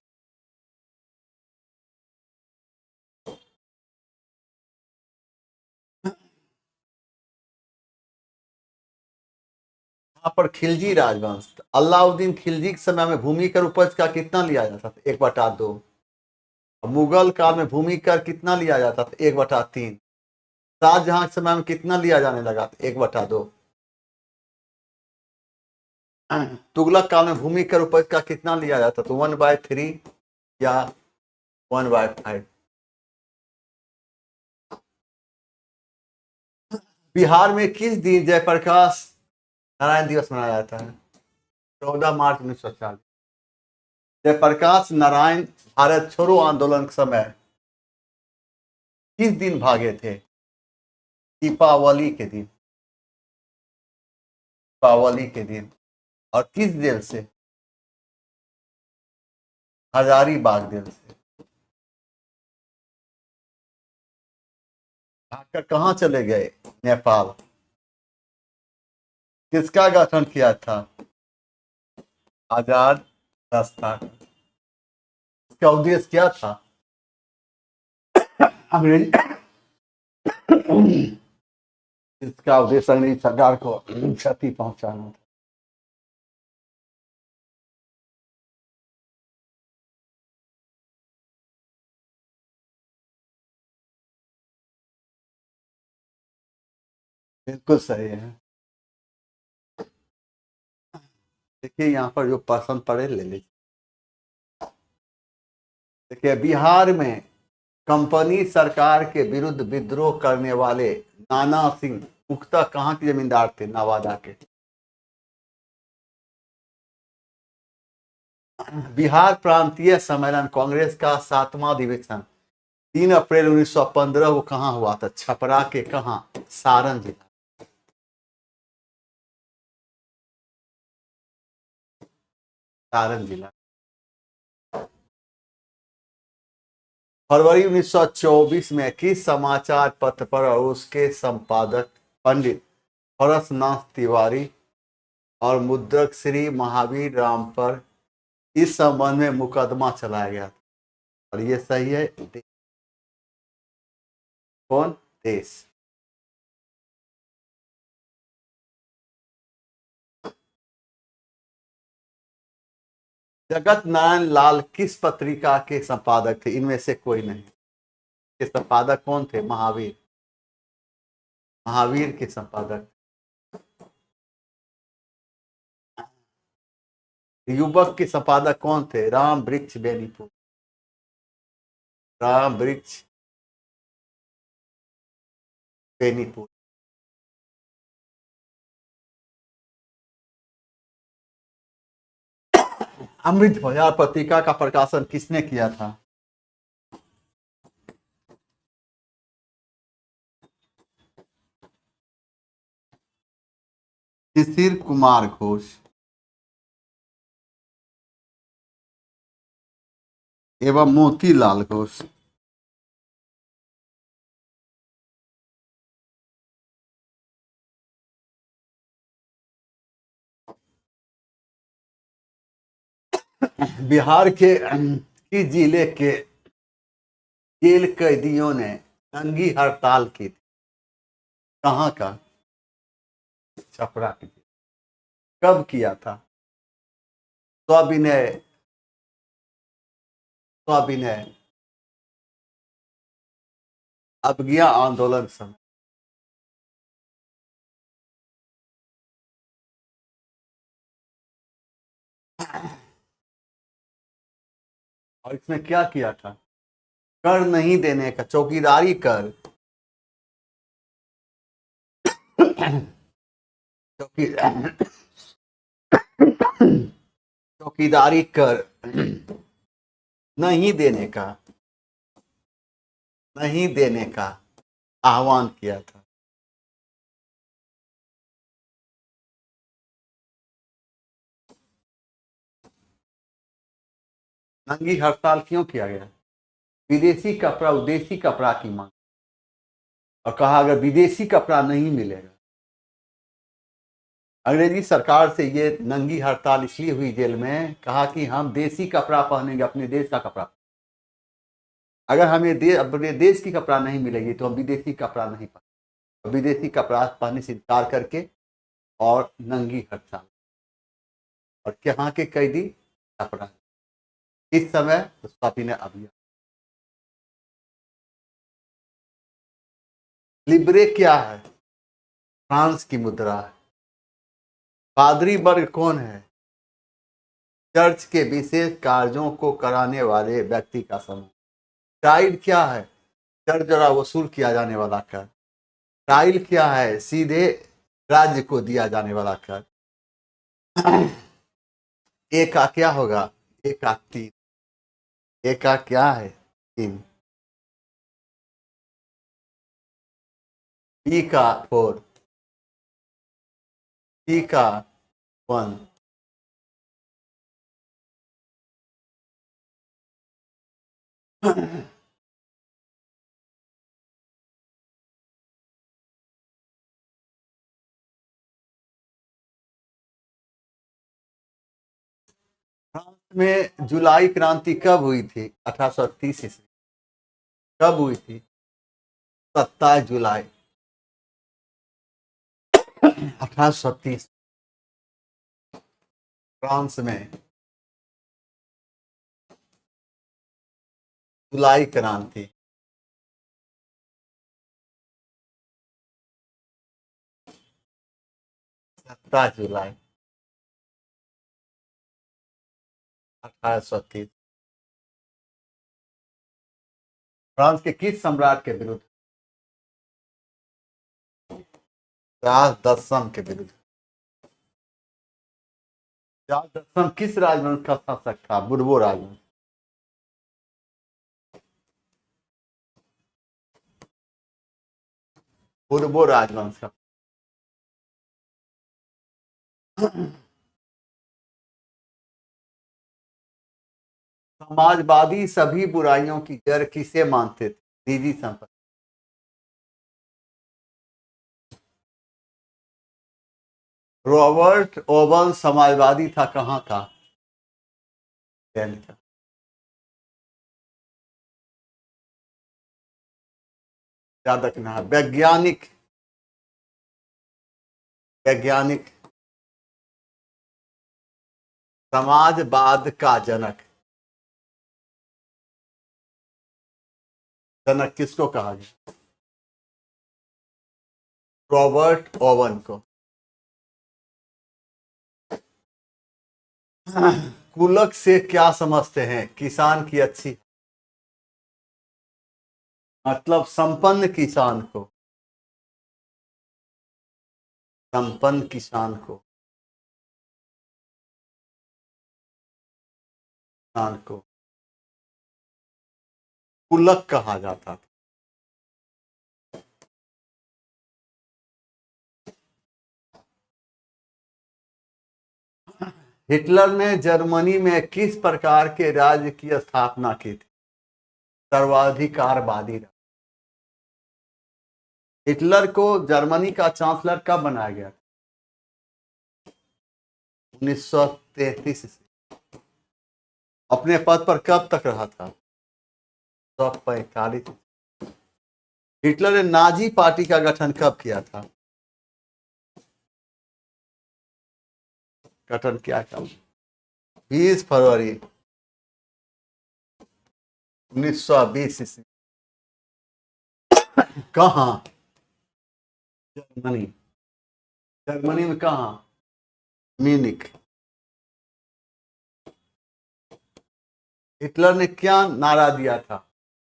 यहाँ पर खिलजी राजवंश, अलाउद्दीन खिलजी के समय में भूमि कर उपज का कितना लिया जाता था? 1/2। मुगल काल में भूमि कर कितना लिया जाता था? 1/3। शाहजहां के समय में कितना लिया जाने लगा था? 1/2। तुगलक काल में भूमि कर उपज का कितना लिया जाता था? 1/3 या 1/5। बिहार में किस दिन जयप्रकाश नारायण दिवस मनाया जाता है? 14 मार्च 1940। जयप्रकाश नारायण भारत छोड़ो आंदोलन के समय किस दिन भागे थे? दीपावली के दिन। दीपावली के दिन। और किस जेल से? हजारीबाग जेल से। भागकर कहाँ चले गए? नेपाल। किसका गठन किया था? आजाद रास्ता। इसका उद्देश्य क्या था? अंग्रेज इसका उद्देश्य अंग्रेज सरकार को क्षति पहुंचाना था। बिल्कुल सही है। देखिए यहाँ पर जो पसंद पड़े ले लीजिए। देखिए बिहार में कंपनी सरकार के विरुद्ध विद्रोह करने वाले नाना सिंह मुख्यतः कहाँ के जमींदार थे? नवादा के। बिहार प्रांतीय सम्मेलन कांग्रेस का 7वां अधिवेशन 3 अप्रैल 1915 को कहाँ हुआ था? छपरा के कहाँ? सारण जिला। सारण जिला। फरवरी 1924 में किस समाचार पत्र पर और उसके संपादक पंडित हरसनाथ तिवारी और मुद्रक श्री महावीर राम पर इस संबंध में मुकदमा चलाया गया था? और ये सही है। कौन? देश। जगत नारायण लाल किस पत्रिका के संपादक थे? इनमें से कोई नहीं। के संपादक कौन थे? महावीर। महावीर के संपादक। युवक के संपादक कौन थे? राम वृक्ष बेनीपुर। राम वृक्ष बेनीपुर। अमृत बाजार पत्रिका का प्रकाशन किसने किया था? शिशिर कुमार घोष एवं मोतीलाल घोष। बिहार के किस जिले के जेल कैदियों ने नंगी हड़ताल की थी? कहाँ का? छपरा की। कब किया था? सविनय सविनय अवज्ञा आंदोलन समय। और इसमें क्या किया था? कर नहीं देने का, चौकीदारी कर। चौकी चौकीदारी कर नहीं देने का, नहीं देने का आह्वान किया था। नंगी हड़ताल क्यों किया गया? विदेशी कपड़ा, विदेशी कपड़ा की मांग। और कहा अगर विदेशी कपड़ा नहीं मिलेगा। अंग्रेजी सरकार से ये नंगी हड़ताल इसलिए हुई जेल में, कहा कि हम देसी कपड़ा पहनेंगे, अपने देश का कपड़ा। अगर हमें अपने देश की कपड़ा नहीं मिलेगी तो हम विदेशी कपड़ा नहीं पहने। विदेशी कपड़ा पहनने से इनकार करके और नंगी हड़ताल। और कहाँ के कैदी? छपरा। इस समय तो स्वाति ने अभियान। लिब्रे क्या है? फ्रांस की मुद्रा है। पादरी वर्ग कौन है? चर्च के विशेष कार्यों को कराने वाले व्यक्ति का समूह। टाइड क्या है? चर्च द्वारा वसूल किया जाने वाला कर। टाइल क्या है? सीधे राज्य को दिया जाने वाला कर। ए का क्या होगा? ए का 3। ए का क्या है? 3। बी का 4। सी का 1। फ्रांस में जुलाई क्रांति कब हुई थी? 1830 ईस्वी। कब हुई थी? 27 जुलाई 1830। फ्रांस में जुलाई क्रांति। 17 जुलाई 1830 फ्रांस के किस सम्राट के विरुद्ध? चार्ल्स दसम के विरुद्ध। चार्ल्स दसम किस राजवंश का शासक था? बुर्बो राजवंश। बुर्बो राजवंश का। समाजवादी सभी बुराइयों की जड़ किसे मानते थे? निजी संपत्ति। रॉबर्ट ओवन समाजवादी था, कहाँ का? का। याद रखना है। वैज्ञानिक वैज्ञानिक समाजवाद का जनक जनक किसको कहा गया? रॉबर्ट ओवन को। कुलक से क्या समझते हैं? किसान की अच्छी, मतलब संपन्न किसान को। संपन्न किसान को किसान को कुलक कहा जाता था। हिटलर ने जर्मनी में किस प्रकार के राज्य की स्थापना की थी? सर्वाधिकारवादी। हिटलर को जर्मनी का चांसलर कब बनाया गया? 1933 से। अपने पद पर कब तक रहा था? 1945। हिटलर ने नाजी पार्टी का गठन कब किया था? गठन किया कब? 20 फरवरी 1920 ईस्वी। कहाँ? जर्मनी। जर्मनी में कहाँ? म्यूनिख। हिटलर ने क्या नारा दिया था?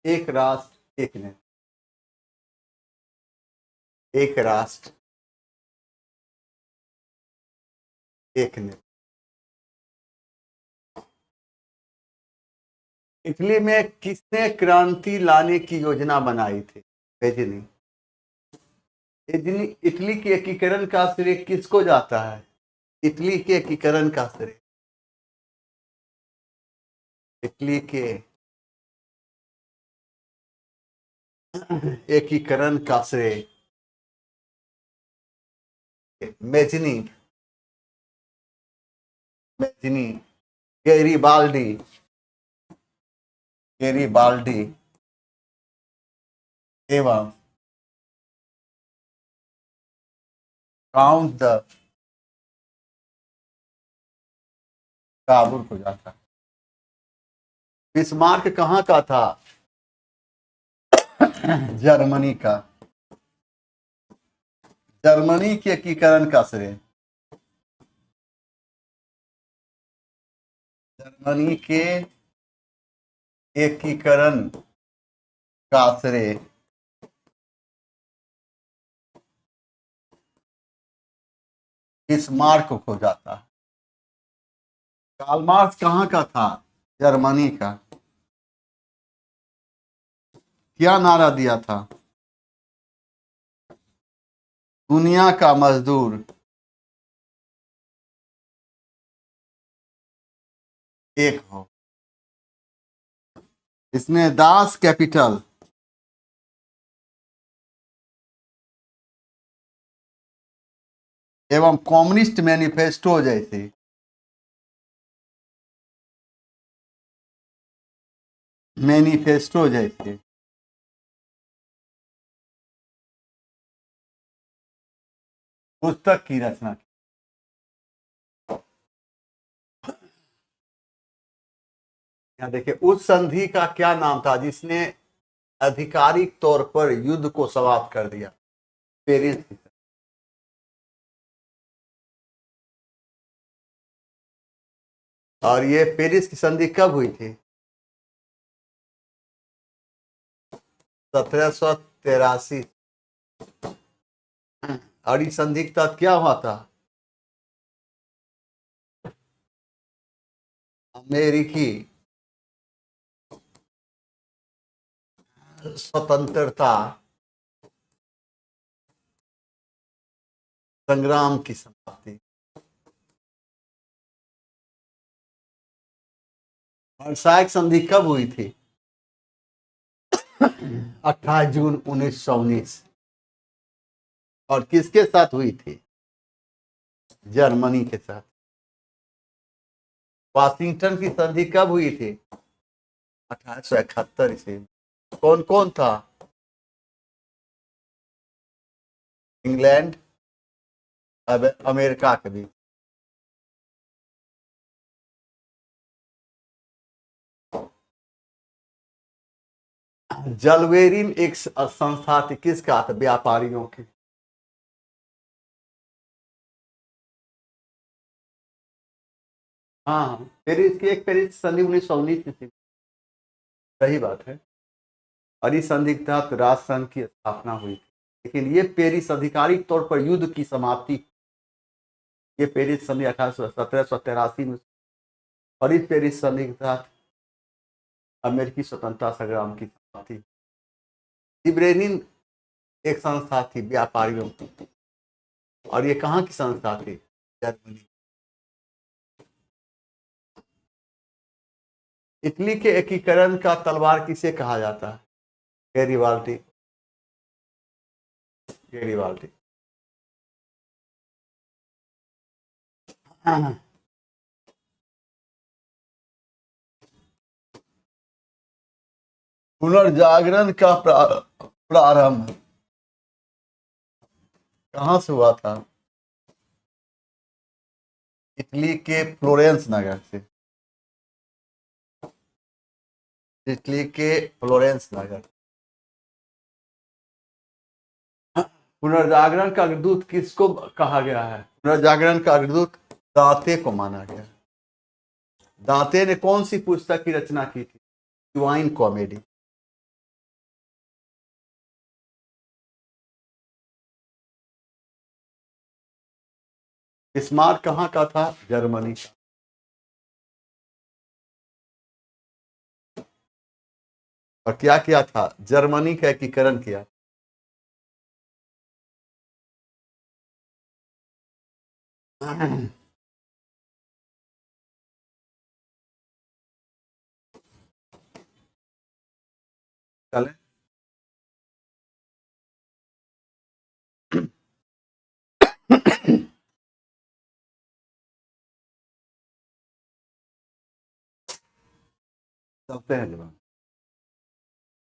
एक राष्ट्र एक नीति। एक राष्ट्र एक नीति। इटली में किसने क्रांति लाने की योजना बनाई थी? बेजनी। इटली के एकीकरण का श्रेय किसको जाता है? इटली के एकीकरण का श्रेय इटली के एकीकरण का श्रेय मेजनी मेजनी गैरीबाल्डी गैरीबाल्डी एवं काउंट द काबुल को जाता है। बिस्मार्क कहाँ का था? जर्मनी का। जर्मनी के एकीकरण का श्रेय जर्मनी के एकीकरण का श्रेय बिस्मार्क को जाता है। कार्ल मार्क्स कहाँ का था? जर्मनी का। क्या नारा दिया था? दुनिया का मजदूर एक हो। इसमें दास कैपिटल एवं कम्युनिस्ट मैनिफेस्टो जैसी पुस्तक की रचना की। यहाँ देखिए, उस संधि का क्या नाम था जिसने आधिकारिक तौर पर युद्ध को समाप्त कर दिया? पेरिस और ये पेरिस की संधि कब हुई थी? 1783। और इस संधि के तहत क्या हुआ था? अमेरिकी स्वतंत्रता संग्राम की समाप्ति। वर्साई संधि कब हुई थी? 28 जून 1919। और किसके साथ हुई थी? जर्मनी के साथ। वाशिंगटन की संधि कब हुई थी? 1871 ईस्वी में। कौन कौन था? इंग्लैंड अब अमेरिका के बीच। जलवेरिन एक संस्था थी, किसका था? व्यापारियों की। हाँ हाँ, पेरिस की एक पेरिस संधि 1919 में थी। सही बात है। और इस संधि के तहत राष्ट्रसंघ की स्थापना हुई थी। लेकिन ये पेरिस आधिकारिक तौर पर युद्ध की समाप्ति, ये पेरिस संधि 1783 में। और इस पेरिस संधि के तहत अमेरिकी स्वतंत्रता संग्राम की समाप्ति। लिबरेलिन एक संस्था थी व्यापारियों की। और ये कहाँ की संस्था थी? जर्मनी। इटली के एकीकरण का तलवार किसे कहा जाता है? गैरिबाल्डी। गैरिबाल्डी। पुनर्जागरण का प्रारंभ कहाँ से हुआ था? इटली के फ्लोरेंस नगर से। इटली के फ्लोरेंस नगर। पुनर्जागरण का अग्रदूत किसको कहा गया है? पुनर्जागरण का अग्रदूत दांते को माना गया। दांते ने कौन सी पुस्तक की रचना की थी? Divine comedy. स्मार्ट कहाँ का था? जर्मनी का। और क्या किया था? जर्मनी का एकीकरण किया। चले। चलते हैं जवान।